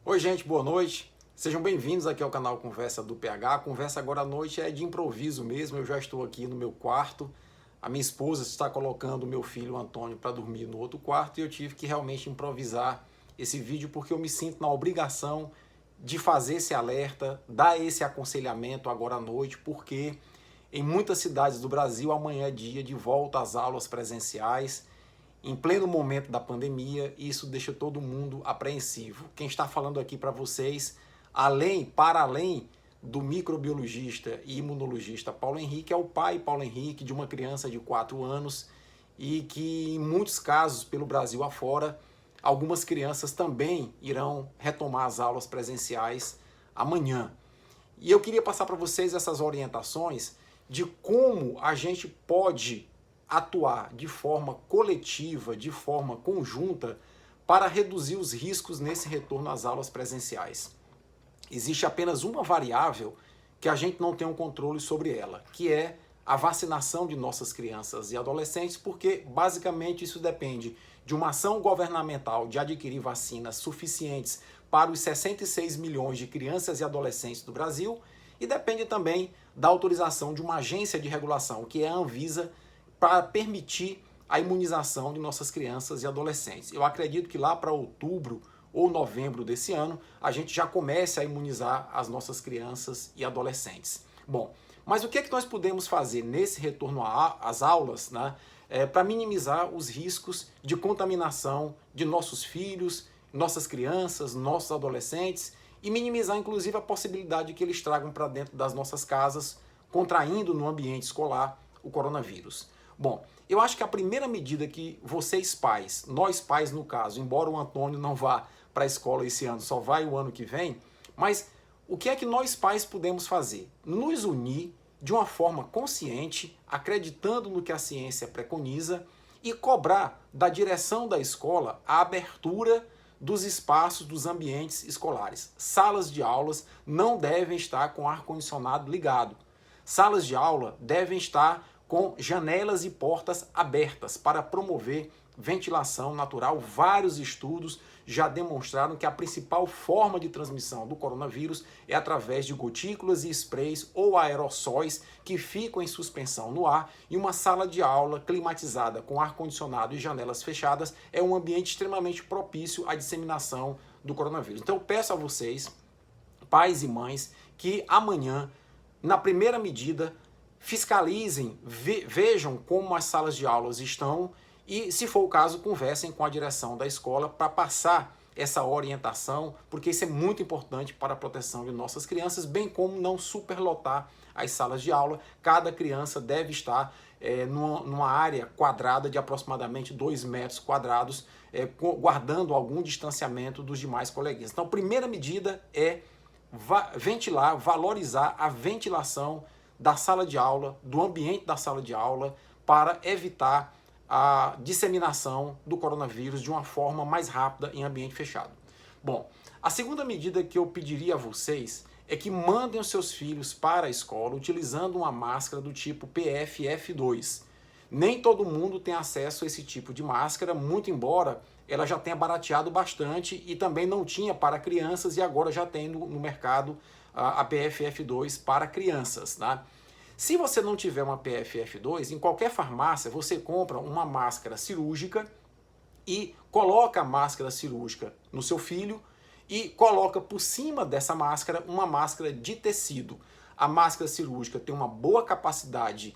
Oi gente, boa noite. Sejam bem-vindos aqui ao canal Conversa do PH. A conversa agora à noite é de improviso mesmo. Eu já estou aqui no meu quarto. A minha esposa está colocando o meu filho Antônio para dormir no outro quarto e eu tive que realmente improvisar esse vídeo porque eu me sinto na obrigação de fazer esse alerta, dar esse aconselhamento agora à noite, porque em muitas cidades do Brasil amanhã é dia de volta às aulas presenciais em pleno momento da pandemia, e isso deixa todo mundo apreensivo. Quem está falando aqui para vocês, para além do microbiologista e imunologista Paulo Henrique, é o pai Paulo Henrique de uma criança de 4 anos e que em muitos casos pelo Brasil afora, algumas crianças também irão retomar as aulas presenciais amanhã. E eu queria passar para vocês essas orientações de como a gente pode atuar de forma coletiva, de forma conjunta, para reduzir os riscos nesse retorno às aulas presenciais. Existe apenas uma variável que a gente não tem um controle sobre ela, que é a vacinação de nossas crianças e adolescentes, porque basicamente isso depende de uma ação governamental de adquirir vacinas suficientes para os 66 milhões de crianças e adolescentes do Brasil e depende também da autorização de uma agência de regulação, que é a Anvisa, para permitir a imunização de nossas crianças e adolescentes. Eu acredito que lá para outubro ou novembro desse ano, a gente já comece a imunizar as nossas crianças e adolescentes. Bom, mas o que é que nós podemos fazer nesse retorno às aulas, né, para minimizar os riscos de contaminação de nossos filhos, nossas crianças, nossos adolescentes e minimizar inclusive a possibilidade que eles tragam para dentro das nossas casas, contraindo no ambiente escolar o coronavírus? Bom, eu acho que a primeira medida que vocês pais, nós pais no caso, embora o Antônio não vá para a escola esse ano, só vai o ano que vem, mas o que é que nós pais podemos fazer? Nos unir de uma forma consciente, acreditando no que a ciência preconiza e cobrar da direção da escola a abertura dos espaços, dos ambientes escolares. Salas de aulas não devem estar com ar-condicionado ligado. Salas de aula devem estar com janelas e portas abertas para promover ventilação natural. Vários estudos já demonstraram que a principal forma de transmissão do coronavírus é através de gotículas e sprays ou aerossóis que ficam em suspensão no ar, e uma sala de aula climatizada com ar-condicionado e janelas fechadas é um ambiente extremamente propício à disseminação do coronavírus. Então eu peço a vocês, pais e mães, que amanhã, na primeira medida, fiscalizem, vejam como as salas de aulas estão e, se for o caso, conversem com a direção da escola para passar essa orientação, porque isso é muito importante para a proteção de nossas crianças, bem como não superlotar as salas de aula. Cada criança deve estar numa área quadrada de aproximadamente 2 metros quadrados, guardando algum distanciamento dos demais coleguinhas. Então, a primeira medida é ventilar, valorizar a ventilação da sala de aula, do ambiente da sala de aula, para evitar a disseminação do coronavírus de uma forma mais rápida em ambiente fechado. Bom, a segunda medida que eu pediria a vocês é que mandem os seus filhos para a escola utilizando uma máscara do tipo PFF2. Nem todo mundo tem acesso a esse tipo de máscara, muito embora ela já tenha barateado bastante e também não tinha para crianças e agora já tem no mercado a PFF2 para crianças, né? Se você não tiver uma PFF2, em qualquer farmácia você compra uma máscara cirúrgica e coloca a máscara cirúrgica no seu filho e coloca por cima dessa máscara uma máscara de tecido. A máscara cirúrgica tem uma boa capacidade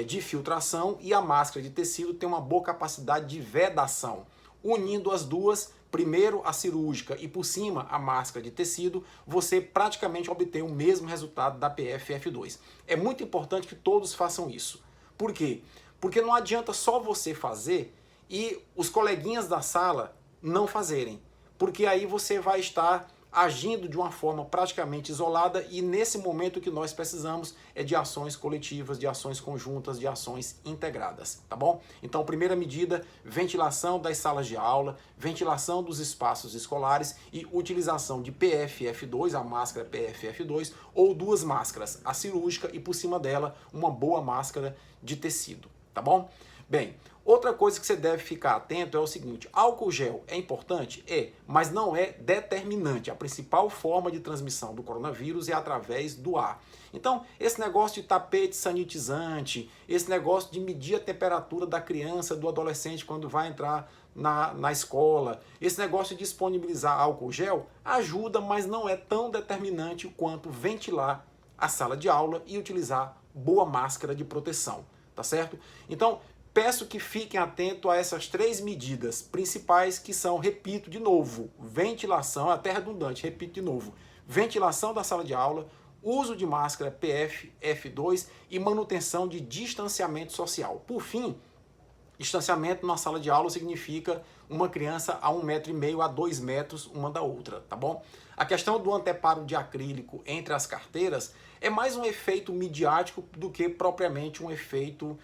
de filtração e a máscara de tecido tem uma boa capacidade de vedação. Unindo as duas, primeiro a cirúrgica e por cima a máscara de tecido, você praticamente obtém o mesmo resultado da PFF2. É muito importante que todos façam isso. Por quê? Porque não adianta só você fazer e os coleguinhas da sala não fazerem, porque aí você vai estar agindo de uma forma praticamente isolada e nesse momento o que nós precisamos é de ações coletivas, de ações conjuntas, de ações integradas, tá bom? Então, primeira medida, ventilação das salas de aula, ventilação dos espaços escolares e utilização de PFF2, a máscara PFF2, ou 2 máscaras, a cirúrgica e por cima dela uma boa máscara de tecido, tá bom? Bem, Outra coisa que você deve ficar atento é o seguinte: álcool gel é importante? É, mas não é determinante. A principal forma de transmissão do coronavírus é através do ar. Então, esse negócio de tapete sanitizante, esse negócio de medir a temperatura da criança, do adolescente quando vai entrar na escola, esse negócio de disponibilizar álcool gel ajuda, mas não é tão determinante quanto ventilar a sala de aula e utilizar boa máscara de proteção, tá certo? Então, peço que fiquem atentos a essas 3 medidas principais que são, repito de novo, ventilação, até redundante, repito de novo, ventilação da sala de aula, uso de máscara PFF2 e manutenção de distanciamento social. Por fim, distanciamento na sala de aula significa uma criança a 1,5 m a 2 metros uma da outra, tá bom? A questão do anteparo de acrílico entre as carteiras é mais um efeito midiático do que propriamente um efeito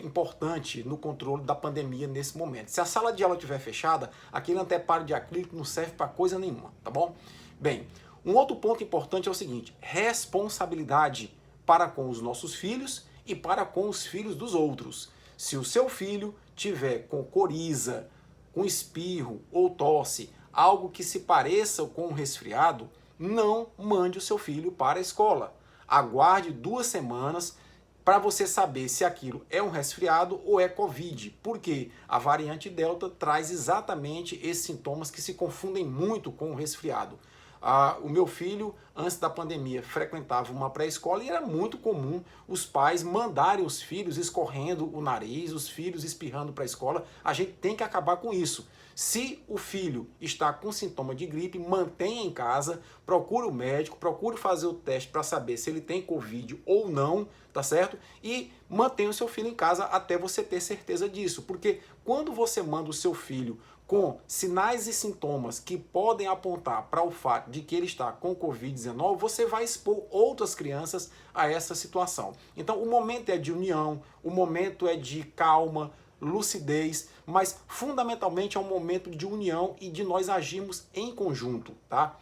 importante no controle da pandemia nesse momento. Se a sala de aula estiver fechada, aquele anteparo de acrílico não serve para coisa nenhuma, tá bom? Bem, um outro ponto importante é o seguinte: responsabilidade para com os nossos filhos e para com os filhos dos outros. Se o seu filho tiver com coriza, com espirro ou tosse, algo que se pareça com um resfriado, não mande o seu filho para a escola. Aguarde 2 semanas para você saber se aquilo é um resfriado ou é Covid, porque a variante Delta traz exatamente esses sintomas que se confundem muito com o resfriado. O meu filho, antes da pandemia, frequentava uma pré-escola e era muito comum os pais mandarem os filhos escorrendo o nariz, os filhos espirrando para a escola. A gente tem que acabar com isso. Se o filho está com sintoma de gripe, mantenha em casa, procure o médico, procure fazer o teste para saber se ele tem Covid ou não, tá certo? E mantenha o seu filho em casa até você ter certeza disso, porque quando você manda o seu filho com sinais e sintomas que podem apontar para o fato de que ele está com Covid-19, você vai expor outras crianças a essa situação. Então, o momento é de união, o momento é de calma, lucidez, mas fundamentalmente é um momento de união e de nós agirmos em conjunto, tá?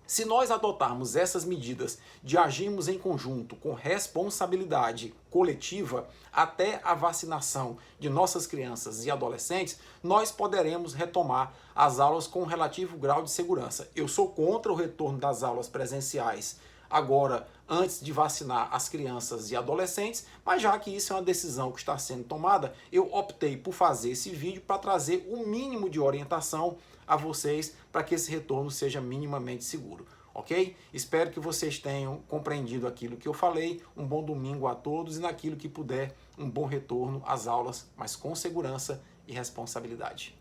Se nós adotarmos essas medidas de agirmos em conjunto, com responsabilidade coletiva, até a vacinação de nossas crianças e adolescentes, nós poderemos retomar as aulas com um relativo grau de segurança. Eu sou contra o retorno das aulas presenciais agora, antes de vacinar as crianças e adolescentes, mas já que isso é uma decisão que está sendo tomada, eu optei por fazer esse vídeo para trazer o mínimo de orientação a vocês para que esse retorno seja minimamente seguro, ok? Espero que vocês tenham compreendido aquilo que eu falei. Um bom domingo a todos e, naquilo que puder, um bom retorno às aulas, mas com segurança e responsabilidade.